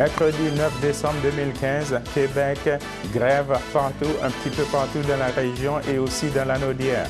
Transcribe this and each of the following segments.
Mercredi 9 décembre 2015, Québec, grève partout, un petit peu partout dans la région et aussi dans la Naudière.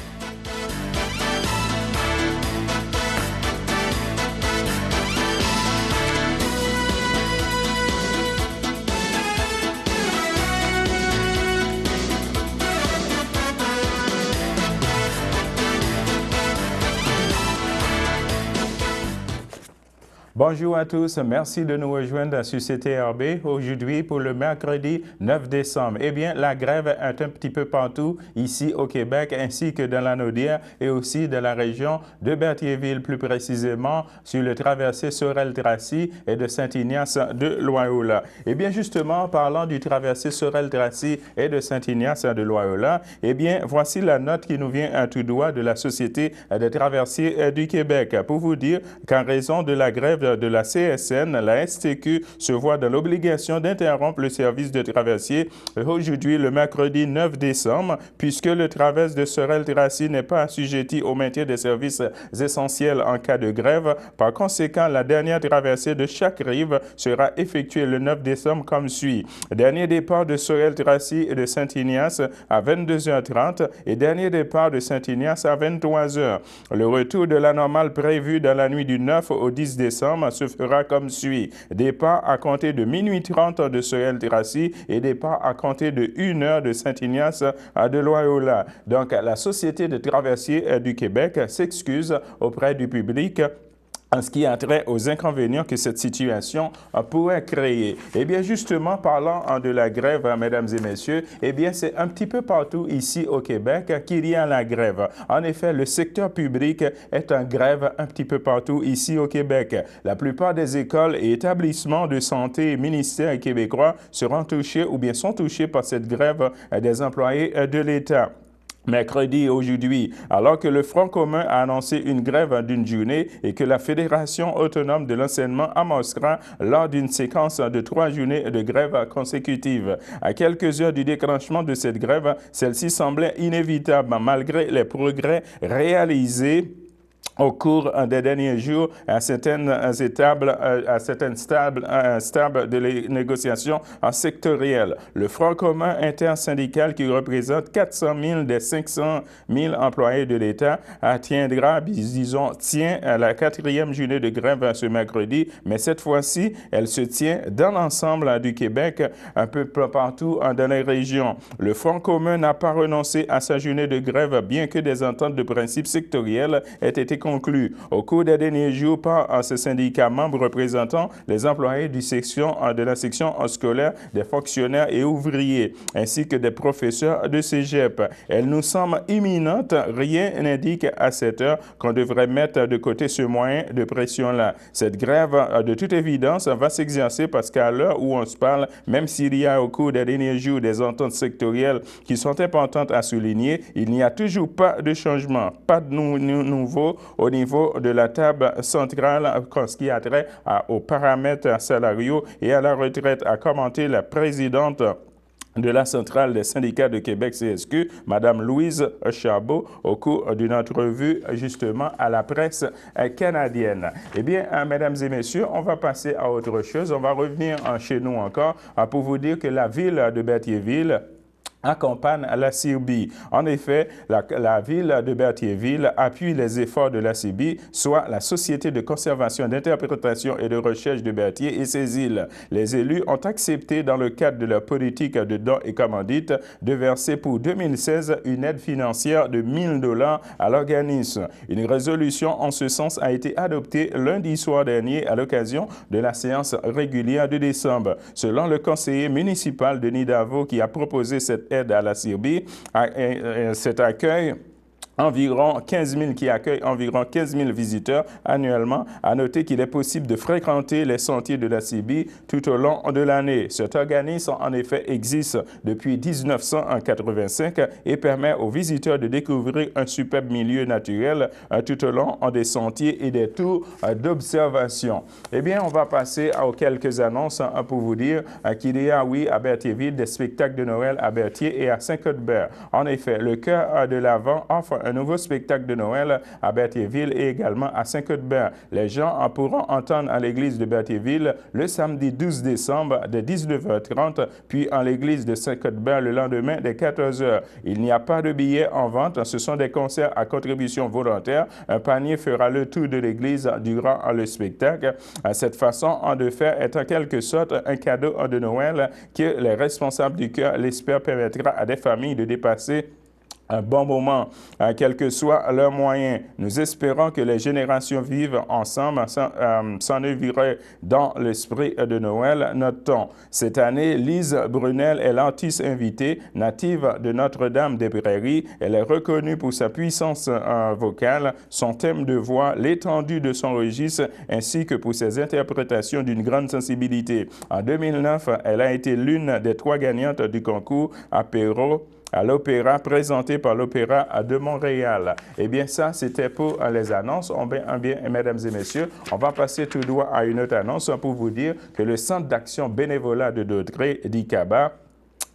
Bonjour à tous, merci de nous rejoindre sur CTRB aujourd'hui pour le mercredi 9 décembre. Eh bien, la grève est un petit peu partout ici au Québec ainsi que dans la Naudière et aussi dans la région de Berthierville, plus précisément sur le traversé Sorel-Tracy et de Saint-Ignace de Loyola. Eh bien, justement, parlant du traversé Sorel-Tracy et de Saint-Ignace de Loyola, eh bien, voici la note qui nous vient à tout droit de la Société des traversiers du Québec pour vous dire qu'en raison de la grève de la CSN, la STQ se voit dans l'obligation d'interrompre le service de traversier aujourd'hui, le mercredi 9 décembre, puisque le traverse de Sorel-Tracy n'est pas assujetti au maintien des services essentiels en cas de grève. Par conséquent, la dernière traversée de chaque rive sera effectuée le 9 décembre comme suit. Dernier départ de Sorel-Tracy et de Saint-Ignace à 22h30 et dernier départ de Saint-Ignace à 23h. Le retour de la normale prévue dans la nuit du 9 au 10 décembre se fera comme suit. Départ à compter de minuit 30 de Sorel-Tracy et départ à compter de 1h de Saint-Ignace à de Loyola. Donc, la Société de traversiers du Québec s'excuse auprès du public en ce qui a trait aux inconvénients que cette situation pourrait créer. Eh bien, justement, parlant de la grève, mesdames et messieurs, eh bien, c'est un petit peu partout ici au Québec qu'il y a la grève. En effet, le secteur public est en grève un petit peu partout ici au Québec. La plupart des écoles et établissements de santé et ministères québécois seront touchés ou bien sont touchés par cette grève des employés de l'État. Mercredi aujourd'hui, alors que le Front commun a annoncé une grève d'une journée et que la Fédération autonome de l'enseignement amorcera lors d'une séquence de 3 journées de grève consécutives. À quelques heures du déclenchement de cette grève, celle-ci semblait inévitable malgré les progrès réalisés au cours des derniers jours à certaines stades de les négociations sectorielles. Le Front commun intersyndical qui représente 400 000 des 500 000 employés de l'État tient la 4e journée de grève ce mercredi, mais cette fois-ci, elle se tient dans l'ensemble du Québec, un peu partout dans les régions. Le Front commun n'a pas renoncé à sa journée de grève, bien que des ententes de principe sectorielles aient été conclues au cours des derniers jours par ce syndicat membre représentant les employés de la section scolaire, des fonctionnaires et ouvriers, ainsi que des professeurs de cégep. Elle nous semble imminente. Rien n'indique à cette heure qu'on devrait mettre de côté ce moyen de pression-là. Cette grève, de toute évidence, va s'exercer parce qu'à l'heure où on se parle, même s'il y a au cours des derniers jours des ententes sectorielles qui sont importantes à souligner, il n'y a toujours pas de changement, pas de nouveau au niveau de la table centrale en ce qui a trait aux paramètres salariaux et à la retraite, a commenté la présidente de la centrale des syndicats de Québec CSQ, Mme Louise Chabot, au cours d'une entrevue justement à la presse canadienne. Eh bien, mesdames et messieurs, on va passer à autre chose. On va revenir chez nous encore pour vous dire que la ville de Berthierville accompagne la CIRBI. En effet, la ville de Berthierville appuie les efforts de la CIRBI, soit la Société de conservation, d'interprétation et de recherche de Berthier et ses îles. Les élus ont accepté, dans le cadre de leur politique de dons et commandites, de verser pour 2016 une aide financière de 1 000 $ à l'organisme. Une résolution en ce sens a été adoptée lundi soir dernier à l'occasion de la séance régulière de décembre. Selon le conseiller municipal Denis Davo qui a proposé cette aide à la CIRBI, cet accueil qui accueille environ 15 000 visiteurs annuellement. À noter qu'il est possible de fréquenter les sentiers de la CIRBI tout au long de l'année. Cet organisme, en effet, existe depuis 1985 et permet aux visiteurs de découvrir un superbe milieu naturel tout au long des sentiers et des tours d'observation. Eh bien, on va passer aux quelques annonces pour vous dire qu'il y a, oui, à Berthierville, des spectacles de Noël à Berthier et à Saint-Cuthbert. En effet, le Cœur de l'Avent offre un nouveau spectacle de Noël à Berthierville et également à Saint-Cuthbert. Les gens pourront entendre à l'église de Berthierville le samedi 12 décembre de 19h30, puis en l'église de Saint-Cuthbert le lendemain dès 14h. Il n'y a pas de billets en vente, ce sont des concerts à contribution volontaire. Un panier fera le tour de l'église durant le spectacle. Cette façon de faire est en quelque sorte un cadeau de Noël que les responsables du cœur l'espèrent permettra à des familles de dépasser un bon moment, quels que soient leurs moyens. Nous espérons que les générations vivent ensemble, s'enivrer dans l'esprit de Noël. Notons, cette année, Lise Brunel est l'artiste invitée, native de Notre-Dame-des-Prairies. Elle est reconnue pour sa puissance vocale, son thème de voix, l'étendue de son registre, ainsi que pour ses interprétations d'une grande sensibilité. En 2009, elle a été l'une des 3 gagnantes du concours Apéro à l'Opéra, présenté par l'Opéra de Montréal. Eh bien, ça, c'était pour les annonces. Mesdames et messieurs, on va passer tout droit à une autre annonce pour vous dire que le Centre d'action bénévolat de Daudraye d'Icaba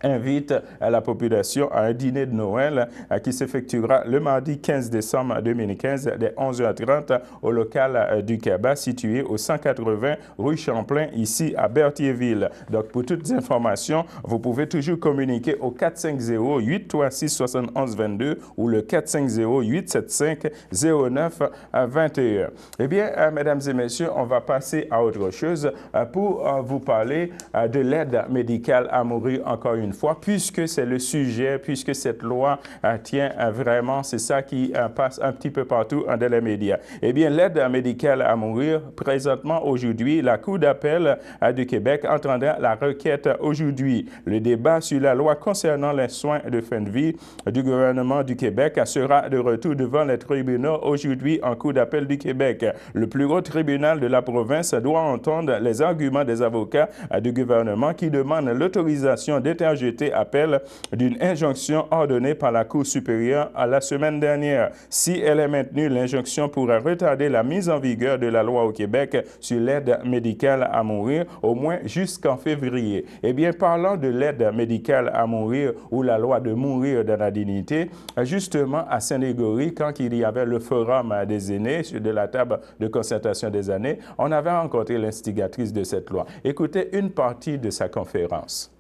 invite la population à un dîner de Noël qui s'effectuera le mardi 15 décembre 2015 dès 11h30 au local du Caba situé au 180 rue Champlain, ici à Berthierville. Donc, pour toutes les informations, vous pouvez toujours communiquer au 450-836-7122 ou le 450-875-0921. Eh bien, mesdames et messieurs, on va passer à autre chose pour vous parler de l'aide médicale à mourir encore une fois, puisque c'est le sujet, puisque cette loi tient vraiment, c'est ça qui passe un petit peu partout dans les médias. Eh bien, l'aide médicale à mourir, présentement aujourd'hui, la Cour d'appel du Québec entendra la requête aujourd'hui. Le débat sur la loi concernant les soins de fin de vie du gouvernement du Québec sera de retour devant les tribunaux aujourd'hui en Cour d'appel du Québec. Le plus haut tribunal de la province doit entendre les arguments des avocats du gouvernement qui demandent l'autorisation d'interjeter appel d'une injonction ordonnée par la Cour supérieure à la semaine dernière. Si elle est maintenue, l'injonction pourrait retarder la mise en vigueur de la loi au Québec sur l'aide médicale à mourir au moins jusqu'en février. Eh bien, parlant de l'aide médicale à mourir ou la loi de mourir dans la dignité, justement à Saint-Légory, quand il y avait le forum des aînés de la table de concertation des aînés, on avait rencontré l'instigatrice de cette loi. Écoutez une partie de sa conférence.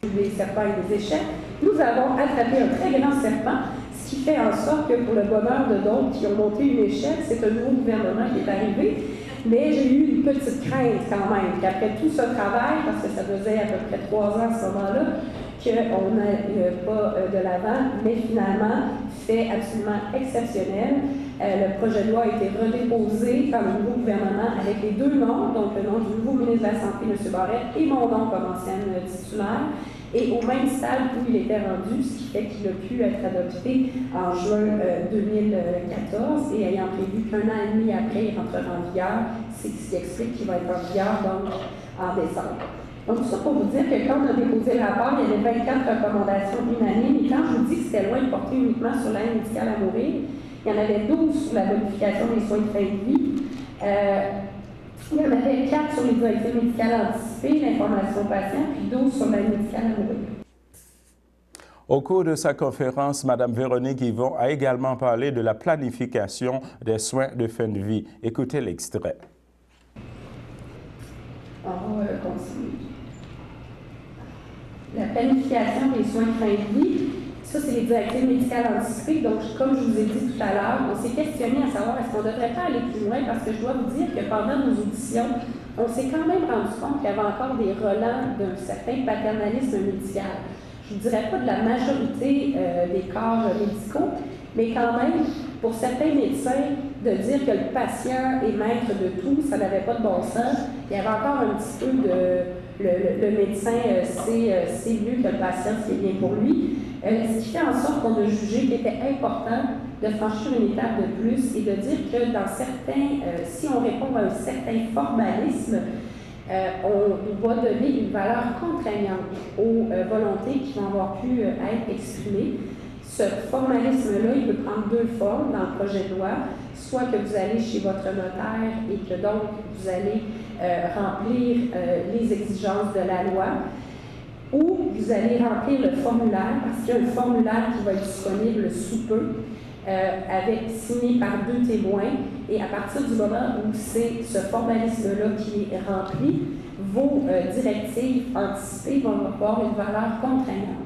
Des serpents et des échecs, nous avons attrapé un très grand serpent, ce qui fait en sorte que pour le bonheur de d'autres qui ont monté une échelle, c'est un nouveau gouvernement qui est arrivé. Mais j'ai eu une petite crainte quand même qu'après tout ce travail, parce que ça faisait à peu près 3 ans à ce moment-là, qu'on n'allait pas de l'avant, mais finalement, fait absolument exceptionnel. Le projet de loi a été redéposé par le nouveau gouvernement avec les 2 noms, donc le nom du nouveau ministre de la Santé, M. Barrette, et mon nom comme ancienne titulaire, et au même stade où il était rendu, ce qui fait qu'il a pu être adopté en juin 2014, et ayant prévu qu'1 an et demi après, il rentrera en vigueur, c'est ce qui explique qu'il va être en vigueur donc en décembre. Donc, tout ça pour vous dire que quand on a déposé le rapport, il y avait 24 recommandations unanimes. Et quand je vous dis que c'était loin de porter uniquement sur l'aide médicale à mourir, il y en avait 12 sur la bonification des soins de fin de vie. Il y en avait 4 sur les directives médicales anticipées, l'information aux patients, puis 12 sur l'aide médicale à mourir. Au cours de sa conférence, Mme Véronique Yvon a également parlé de la planification des soins de fin de vie. Écoutez l'extrait. On va continuer. La planification des soins de fin de vie, ça, c'est les directives médicales anticipées. Donc, comme je vous ai dit tout à l'heure, on s'est questionné à savoir est-ce qu'on ne devrait pas aller plus loin, parce que je dois vous dire que pendant nos auditions, on s'est quand même rendu compte qu'il y avait encore des relents d'un certain paternalisme médical. Je ne dirais pas de la majorité des corps médicaux, mais quand même, pour certains médecins, de dire que le patient est maître de tout, ça n'avait pas de bon sens. Il y avait encore un petit peu de... Le médecin sait mieux que le patient ce qui est bien pour lui. Ce qui fait en sorte qu'on a jugé qu'il était important de franchir une étape de plus et de dire que dans certains, si on répond à un certain formalisme, on va donner une valeur contraignante aux volontés qui vont avoir pu être exprimées. Ce formalisme-là, il peut prendre 2 formes dans le projet de loi, soit que vous allez chez votre notaire et que donc vous allez remplir les exigences de la loi, où vous allez remplir le formulaire, parce qu'il y a un formulaire qui va être disponible sous peu, signé par 2 témoins, et à partir du moment où c'est ce formalisme-là qui est rempli, vos directives anticipées vont avoir une valeur contraignante.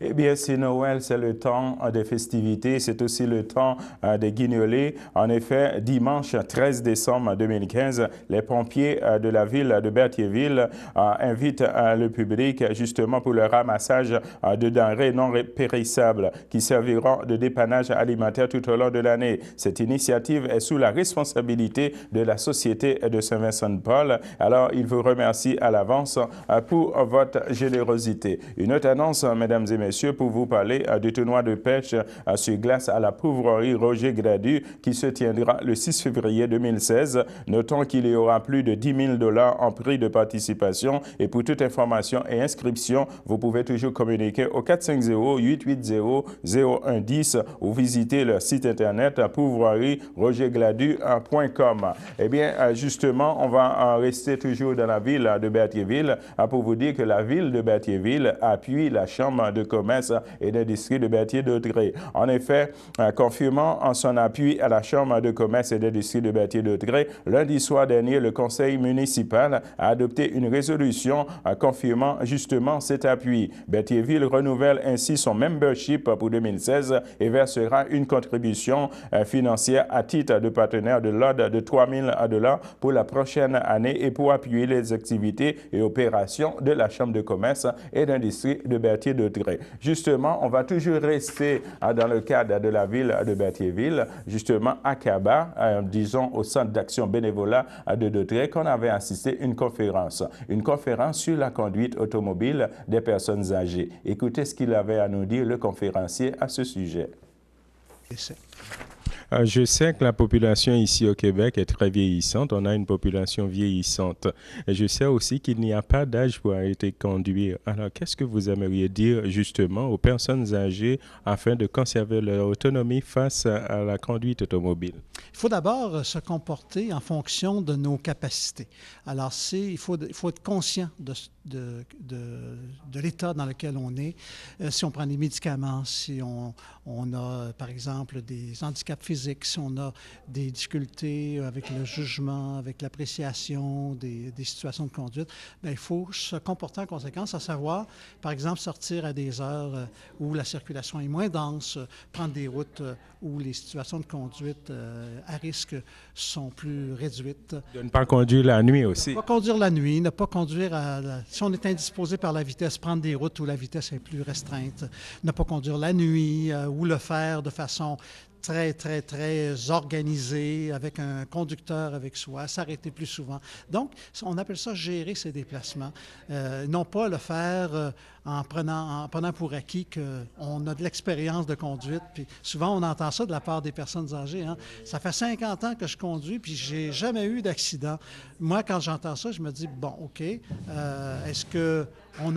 Eh bien, si Noël, c'est le temps des festivités, c'est aussi le temps des guignolés. En effet, dimanche 13 décembre 2015, les pompiers de la ville de Berthierville invitent le public justement pour le ramassage de denrées non périssables qui serviront de dépannage alimentaire tout au long de l'année. Cette initiative est sous la responsabilité de la Société de Saint-Vincent-de-Paul. Alors, il vous remercie à l'avance pour votre générosité. Une autre annonce, mesdames et messieurs, pour vous parler du tournoi de pêche sur glace à la Poivrerie Roger Gradu qui se tiendra le 6 février 2016. Notons qu'il y aura plus de 10 000 $ en prix de participation et pour toute information et inscription, vous pouvez toujours communiquer au 450-880-0110 ou visiter leur site internet poivrerie-rogergladu.com. Eh bien, justement, on va rester toujours dans la ville de Berthierville pour vous dire que la ville de Berthierville appuie la Chambre de commerce et d'industrie de Berthier-Dautrey. En effet, confirmant en son appui à la Chambre de commerce et d'industrie de Berthier-Dautrey, lundi soir dernier, le conseil municipal a adopté une résolution confirmant justement cet appui. Berthierville renouvelle ainsi son membership pour 2016 et versera une contribution financière à titre de partenaire de l'ordre de 3 000 $ pour la prochaine année et pour appuyer les activités et opérations de la Chambre de commerce et d'industrie de Berthier-Dautrey. Justement, on va toujours rester dans le cadre de la ville de Berthierville, justement à Kaba, disons au centre d'action bénévolat de Dautrey, qu'on avait assisté à une conférence sur la conduite automobile des personnes âgées. Écoutez ce qu'il avait à nous dire, le conférencier, à ce sujet. Je sais que la population ici au Québec est très vieillissante. On a une population vieillissante. Et je sais aussi qu'il n'y a pas d'âge pour arrêter de conduire. Alors, qu'est-ce que vous aimeriez dire justement aux personnes âgées afin de conserver leur autonomie face à la conduite automobile? Il faut d'abord se comporter en fonction de nos capacités. Alors, il faut être conscient de l'état dans lequel on est. Si on prend des médicaments, si on a, par exemple, des handicaps physiques, si on a des difficultés avec le jugement, avec l'appréciation des situations de conduite, bien, il faut se comporter en conséquence, à savoir, par exemple, sortir à des heures où la circulation est moins dense, prendre des routes où les situations de conduite à risque sont plus réduites. De ne pas conduire la nuit aussi. Ne pas conduire la nuit, ne pas conduire si on est indisposé par la vitesse, prendre des routes où la vitesse est plus restreinte, ne pas conduire la nuit ou le faire de façon très, très, très organisé, avec un conducteur avec soi, s'arrêter plus souvent. Donc, on appelle ça gérer ses déplacements. Non pas le faire en prenant pour acquis qu'on a de l'expérience de conduite. Puis souvent, on entend ça de la part des personnes âgées. Hein. Ça fait 50 ans que je conduis, puis j'ai jamais eu d'accident. Moi, quand j'entends ça, je me dis, bon, OK, est-ce qu'on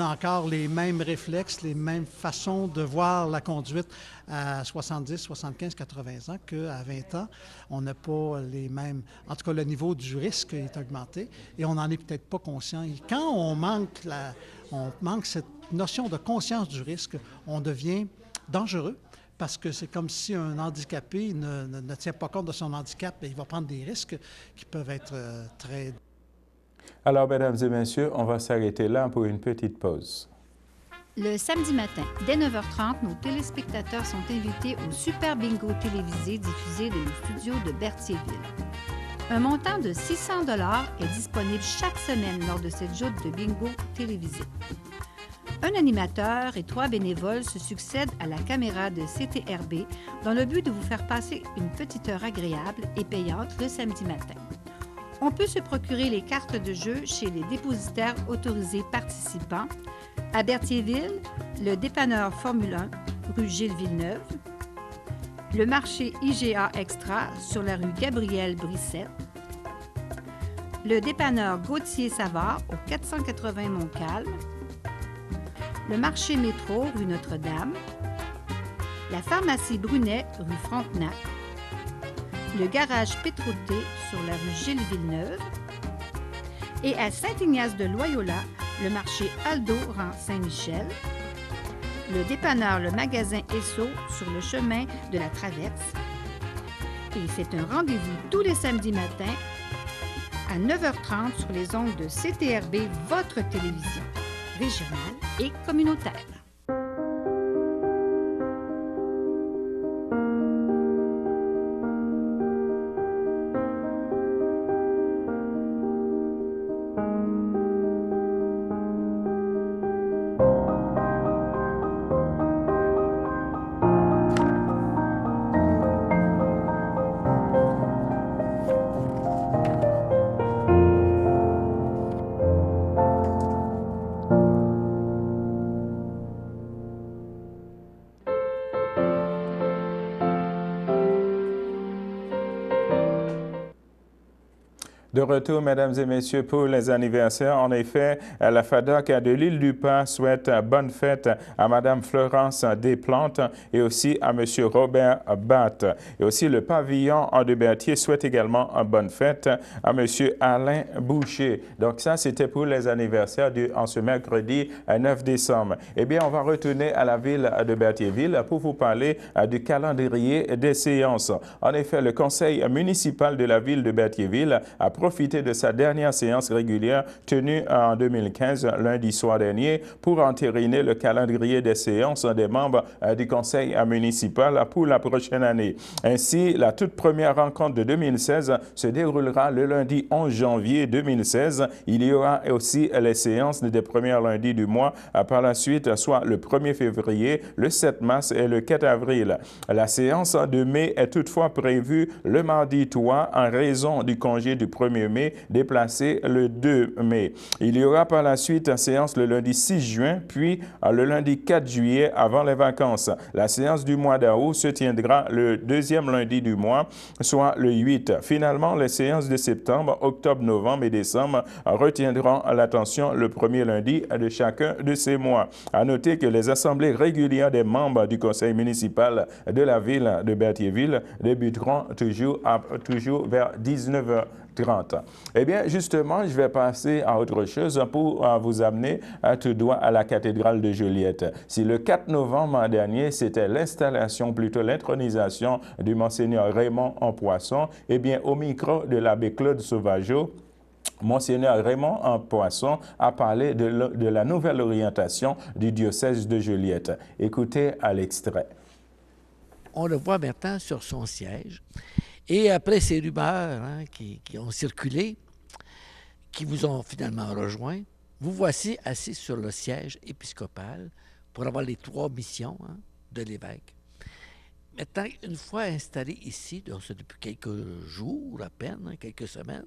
a encore les mêmes réflexes, les mêmes façons de voir la conduite à 70, 75, 80 ans qu'à 20 ans? On n'a pas les mêmes... En tout cas, le niveau du risque est augmenté et on n'en est peut-être pas conscient. Et quand on manque cette notion de conscience du risque, on devient dangereux. Parce que c'est comme si un handicapé ne tient pas compte de son handicap et il va prendre des risques qui peuvent être très... Alors, mesdames et messieurs, on va s'arrêter là pour une petite pause. Le samedi matin, dès 9h30, nos téléspectateurs sont invités au Super Bingo télévisé diffusé de nos studios de Berthierville. Un montant de 600 $ est disponible chaque semaine lors de cette joute de bingo télévisé. Un animateur et 3 bénévoles se succèdent à la caméra de CTRB dans le but de vous faire passer une petite heure agréable et payante le samedi matin. On peut se procurer les cartes de jeu chez les dépositaires autorisés participants à Berthierville, le dépanneur Formule 1, rue Gilles-Villeneuve, le marché IGA Extra sur la rue Gabriel-Brissette, le dépanneur Gauthier-Savard au 480 Montcalm, le marché Métro, rue Notre-Dame, la pharmacie Brunet, rue Frontenac, le garage Pétroté sur la rue Gilles-Villeneuve et à Saint-Ignace de Loyola, le marché Aldo, rang Saint-Michel, le dépanneur Le Magasin Esso sur le chemin de la Traverse. Et c'est un rendez-vous tous les samedis matins à 9h30 sur les ondes de CTRB, votre télévision régionale et communautaire. De retour, mesdames et messieurs, pour les anniversaires. En effet, la FADOC de l'île du Pas souhaite bonne fête à Mme Florence Desplantes et aussi à M. Robert Batte. Et aussi, le pavillon de Berthier souhaite également une bonne fête à M. Alain Boucher. Donc ça, c'était pour les anniversaires en ce mercredi 9 décembre. Eh bien, on va retourner à la ville de Berthierville pour vous parler du calendrier des séances. En effet, le conseil municipal de la ville de Berthierville a profité de sa dernière séance régulière tenue en 2015, lundi soir dernier, pour entériner le calendrier des séances des membres du conseil municipal pour la prochaine année. Ainsi, la toute première rencontre de 2016 se déroulera le lundi 11 janvier 2016. Il y aura aussi les séances des premiers lundis du mois par la suite, soit le 1er février, le 7 mars et le 4 avril. La séance de mai est toutefois prévue le mardi 3 en raison du congé du 1er mai, déplacé le 2 mai. Il y aura par la suite une séance le lundi 6 juin, puis le lundi 4 juillet avant les vacances. La séance du mois d'août se tiendra le deuxième lundi du mois, soit le 8. Finalement, les séances de septembre, octobre, novembre et décembre retiendront l'attention le premier lundi de chacun de ces mois. À noter que les assemblées régulières des membres du conseil municipal de la ville de Berthierville débuteront toujours vers 19h30. Eh bien, justement, je vais passer à autre chose pour vous amener tout droit à la cathédrale de Joliette. Si le 4 novembre dernier, c'était l'installation, plutôt l'intronisation du Monseigneur Raymond en Poisson, eh bien, au micro de l'abbé Claude Sauvageau, Monseigneur Raymond en Poisson a parlé de la nouvelle orientation du diocèse de Joliette. Écoutez à l'extrait. On le voit maintenant sur son siège. Et après ces rumeurs qui ont circulé, qui vous ont finalement rejoint, vous voici assis sur le siège épiscopal pour avoir les 3 missions de l'évêque. Maintenant, une fois installé ici, donc c'est depuis quelques jours à peine, quelques semaines,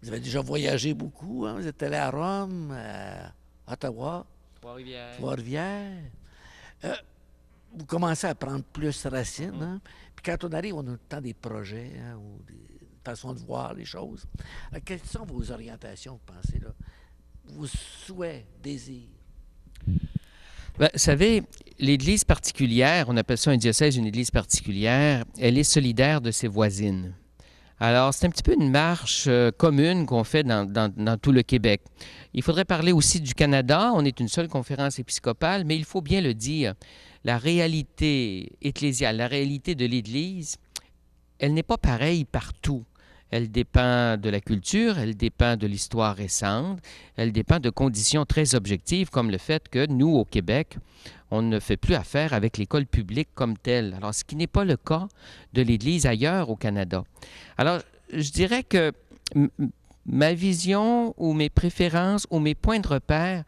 vous avez déjà voyagé beaucoup, vous êtes allé à Rome, à Ottawa, Trois-Rivières. Vous commencez à prendre plus racine. Puis quand on arrive, on a le temps des projets ou des façons de voir les choses. Alors, quelles sont vos orientations, vous pensez, là? Vos souhaits, désirs? Bien, vous savez, l'Église particulière, on appelle ça un diocèse, une Église particulière, elle est solidaire de ses voisines. Alors, c'est un petit peu une marche commune qu'on fait dans tout le Québec. Il faudrait parler aussi du Canada. On est une seule conférence épiscopale, mais il faut bien le dire, la réalité ecclésiale, la réalité de l'Église, elle n'est pas pareille partout. Elle dépend de la culture, elle dépend de l'histoire récente, elle dépend de conditions très objectives comme le fait que nous, au Québec, on ne fait plus affaire avec l'école publique comme telle. Alors, ce qui n'est pas le cas de l'Église ailleurs au Canada. Alors, je dirais que ma vision ou mes préférences ou mes points de repère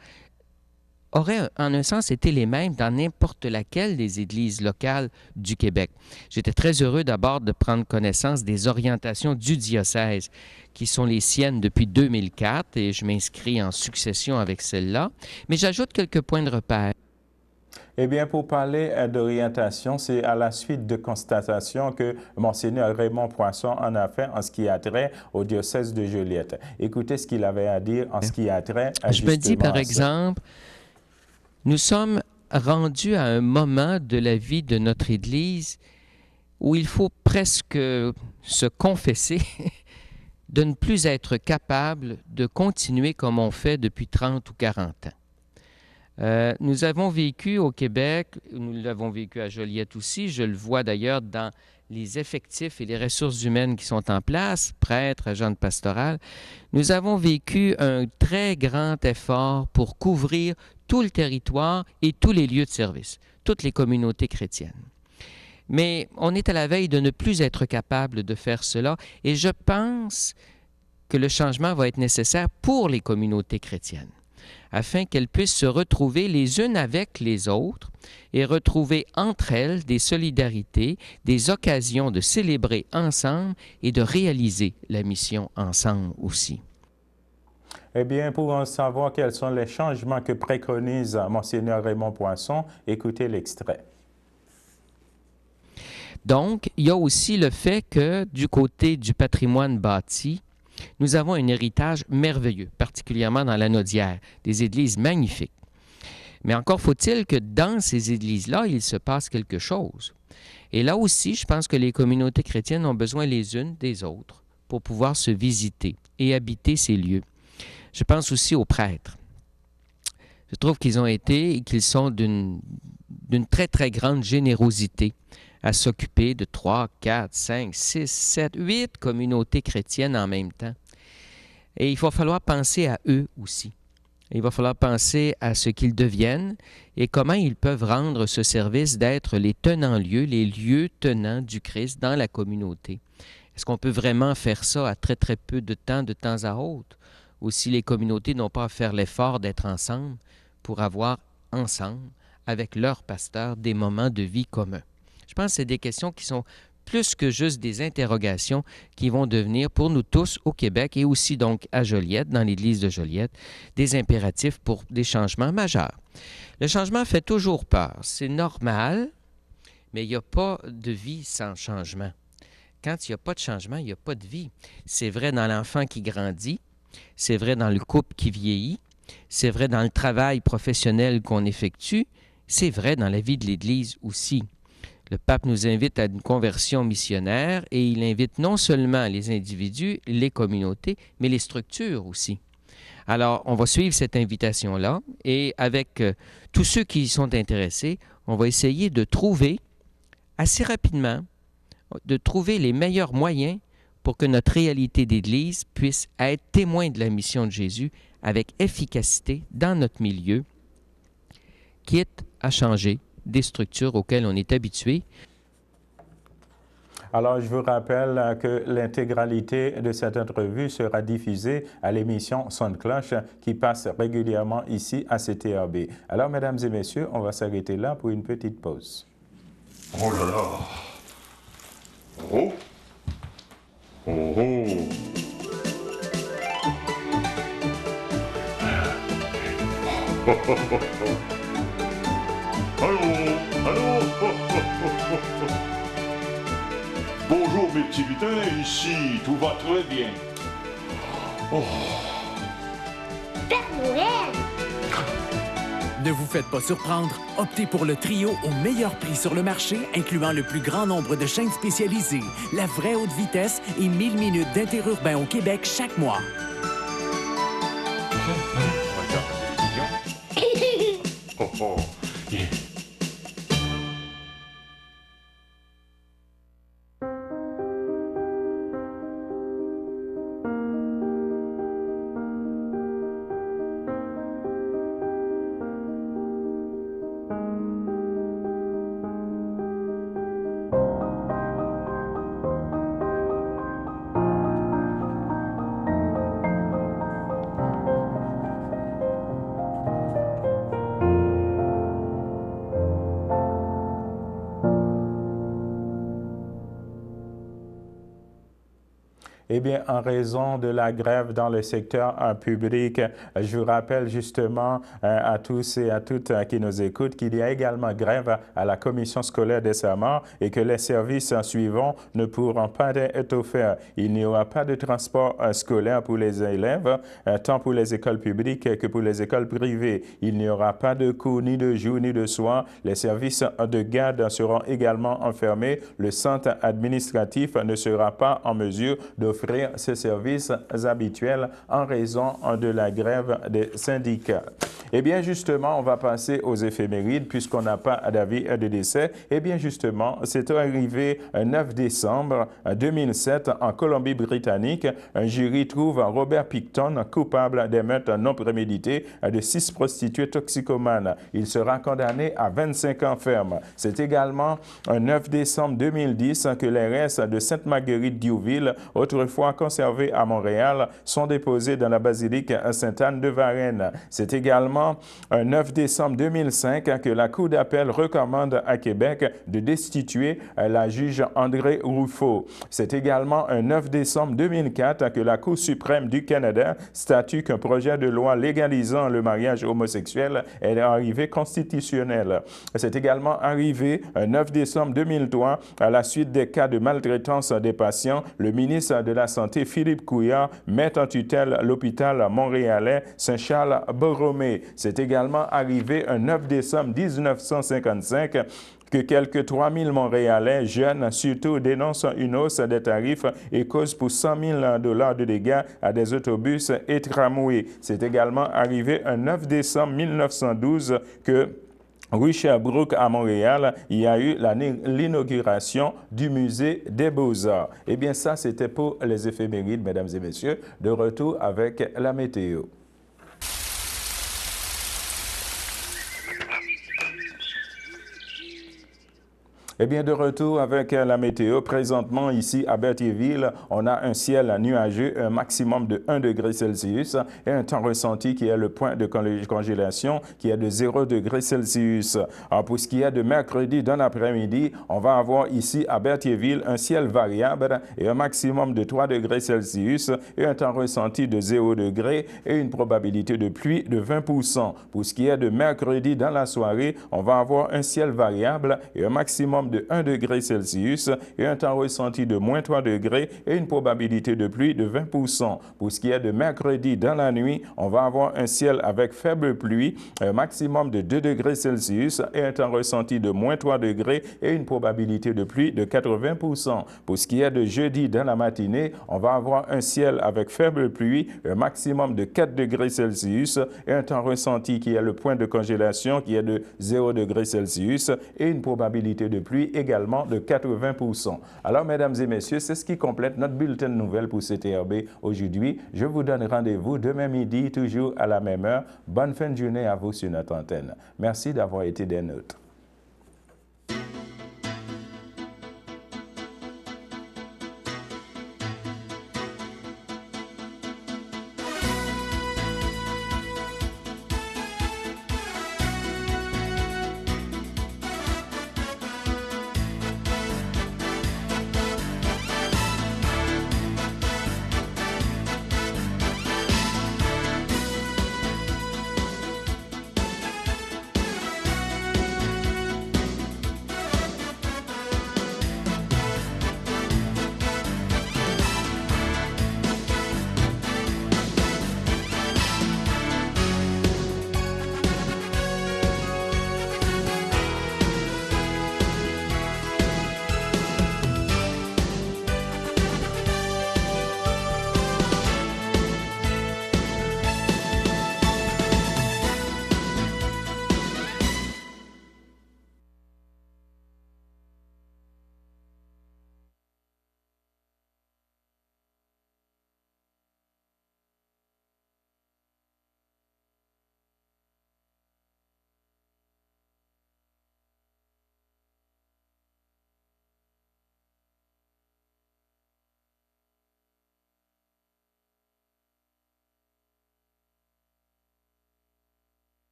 auraient en un sens été les mêmes dans n'importe laquelle des églises locales du Québec. J'étais très heureux d'abord de prendre connaissance des orientations du diocèse qui sont les siennes depuis 2004 et je m'inscris en succession avec celle-là, mais j'ajoute quelques points de repère. Eh bien, pour parler d'orientation, c'est à la suite de constatations que Monseigneur Raymond Poisson en a fait en ce qui a trait au diocèse de Joliette. Écoutez ce qu'il avait à dire en ce qui a trait à Je me dis, par exemple, nous sommes rendus à un moment de la vie de notre Église où il faut presque se confesser de ne plus être capable de continuer comme on fait depuis 30 ou 40 ans. Nous avons vécu au Québec, nous l'avons vécu à Joliette aussi, je le vois d'ailleurs dans les effectifs et les ressources humaines qui sont en place, prêtres, agents de pastoral, nous avons vécu un très grand effort pour couvrir tout le territoire et tous les lieux de service, toutes les communautés chrétiennes. Mais on est à la veille de ne plus être capable de faire cela et je pense que le changement va être nécessaire pour les communautés chrétiennes, afin qu'elles puissent se retrouver les unes avec les autres et retrouver entre elles des solidarités, des occasions de célébrer ensemble et de réaliser la mission ensemble aussi. Eh bien, pour en savoir quels sont les changements que préconise Monseigneur Raymond Poinçon, écoutez l'extrait. Donc, il y a aussi le fait que du côté du patrimoine bâti, nous avons un héritage merveilleux, particulièrement dans la Naudière, des églises magnifiques. Mais encore faut-il que dans ces églises-là, il se passe quelque chose. Et là aussi, je pense que les communautés chrétiennes ont besoin les unes des autres pour pouvoir se visiter et habiter ces lieux. Je pense aussi aux prêtres. Je trouve qu'ils ont été et qu'ils sont d'une très, très grande générosité à s'occuper de 3, 4, 5, 6, 7, 8 communautés chrétiennes en même temps. Et il va falloir penser à eux aussi. Il va falloir penser à ce qu'ils deviennent et comment ils peuvent rendre ce service d'être les tenants-lieux, les lieux tenants du Christ dans la communauté. Est-ce qu'on peut vraiment faire ça à très, très peu de temps à autre? Ou si les communautés n'ont pas à faire l'effort d'être ensemble pour avoir ensemble, avec leurs pasteurs, des moments de vie communs. Je pense que c'est des questions qui sont plus que juste des interrogations qui vont devenir pour nous tous au Québec et aussi donc à Joliette, dans l'Église de Joliette, des impératifs pour des changements majeurs. Le changement fait toujours peur. C'est normal, mais il n'y a pas de vie sans changement. Quand il n'y a pas de changement, il n'y a pas de vie. C'est vrai dans l'enfant qui grandit, c'est vrai dans le couple qui vieillit, c'est vrai dans le travail professionnel qu'on effectue, c'est vrai dans la vie de l'Église aussi. Le pape nous invite à une conversion missionnaire et il invite non seulement les individus, les communautés, mais les structures aussi. Alors, on va suivre cette invitation-là et avec tous ceux qui y sont intéressés, on va essayer de trouver assez rapidement, de trouver les meilleurs moyens pour que notre réalité d'Église puisse être témoin de la mission de Jésus avec efficacité dans notre milieu, quitte à changer des structures auxquelles on est habitué. Alors, je vous rappelle que l'intégralité de cette entrevue sera diffusée à l'émission Son de cloche qui passe régulièrement ici à CTRB. Alors, mesdames et messieurs, on va s'arrêter là pour une petite pause. Oh là là! Oh! Oh oh! Allô? Allô? Bonjour mes petits lutins, ici tout va très bien. Oh. Père Noël! Ne vous faites pas surprendre, optez pour le trio au meilleur prix sur le marché, incluant le plus grand nombre de chaînes spécialisées, la vraie haute vitesse et 1000 minutes d'interurbain au Québec chaque mois. Oh oh! Yeah. Eh bien, en raison de la grève dans le secteur public, je vous rappelle justement à tous et à toutes qui nous écoutent qu'il y a également grève à la commission scolaire des Samars et que les services suivants ne pourront pas être offerts. Il n'y aura pas de transport scolaire pour les élèves, tant pour les écoles publiques que pour les écoles privées. Il n'y aura pas de cours ni de jour ni de soir. Les services de garde seront également enfermés. Le centre administratif ne sera pas en mesure d'offrir d'offrir ses services habituels en raison de la grève des syndicats. Eh bien, justement, on va passer aux éphémérides puisqu'on n'a pas d'avis de décès. Eh bien, justement, c'est arrivé 9 décembre 2007 en Colombie-Britannique. Un jury trouve Robert Picton coupable des meurtres non prémédités de 6 prostituées toxicomanes. Il sera condamné à 25 ans ferme. C'est également un 9 décembre 2010 que les restes de Sainte-Marguerite d'Youville, autrefois conservés à Montréal, sont déposés dans la basilique Sainte-Anne de Varennes. C'est également un 9 décembre 2005 que la Cour d'appel recommande à Québec de destituer la juge André Ruffo. C'est également un 9 décembre 2004 que la Cour suprême du Canada statue qu'un projet de loi légalisant le mariage homosexuel est arrivé constitutionnel. C'est également arrivé un 9 décembre 2003 à la suite des cas de maltraitance des patients. Le ministre de la Santé, Philippe Couillard, met en tutelle l'hôpital montréalais Saint-Charles-Borromée. C'est également arrivé un 9 décembre 1955 que quelques 3000 Montréalais jeunes surtout dénoncent une hausse des tarifs et causent pour 100 000 $ de dégâts à des autobus et tramways. C'est également arrivé un 9 décembre 1912 que rue Sherbrooke à Montréal, il y a eu l'inauguration du musée des Beaux-Arts. Eh bien, ça, c'était pour les éphémérides, mesdames et messieurs. De retour avec la météo. Eh bien, de retour avec la météo. Présentement, ici à Berthierville, on a un ciel nuageux, un maximum de 1 degré Celsius et un temps ressenti qui est le point de congélation qui est de 0 degré Celsius. Alors, pour ce qui est de mercredi dans l'après-midi, on va avoir ici à Berthierville un ciel variable et un maximum de 3 degrés Celsius et un temps ressenti de 0 degré et une probabilité de pluie de 20%. Pour ce qui est de mercredi dans la soirée, on va avoir un ciel variable et un maximum de 1 degré Celsius et un temps ressenti de moins 3 degrés et une probabilité de pluie de 20%. Pour ce qui est de mercredi dans la nuit, on va avoir un ciel avec faible pluie, un maximum de 2 degrés Celsius et un temps ressenti de moins 3 degrés et une probabilité de pluie de 80%. Pour ce qui est de jeudi dans la matinée, on va avoir un ciel avec faible pluie, un maximum de 4 degrés Celsius et un temps ressenti qui est le point de congélation qui est de 0 degrés Celsius et une probabilité de pluie également de 80%. Alors, mesdames et messieurs, c'est ce qui complète notre bulletin de nouvelles pour CTRB aujourd'hui. Je vous donne rendez-vous demain midi, toujours à la même heure. Bonne fin de journée à vous sur notre antenne. Merci d'avoir été des nôtres.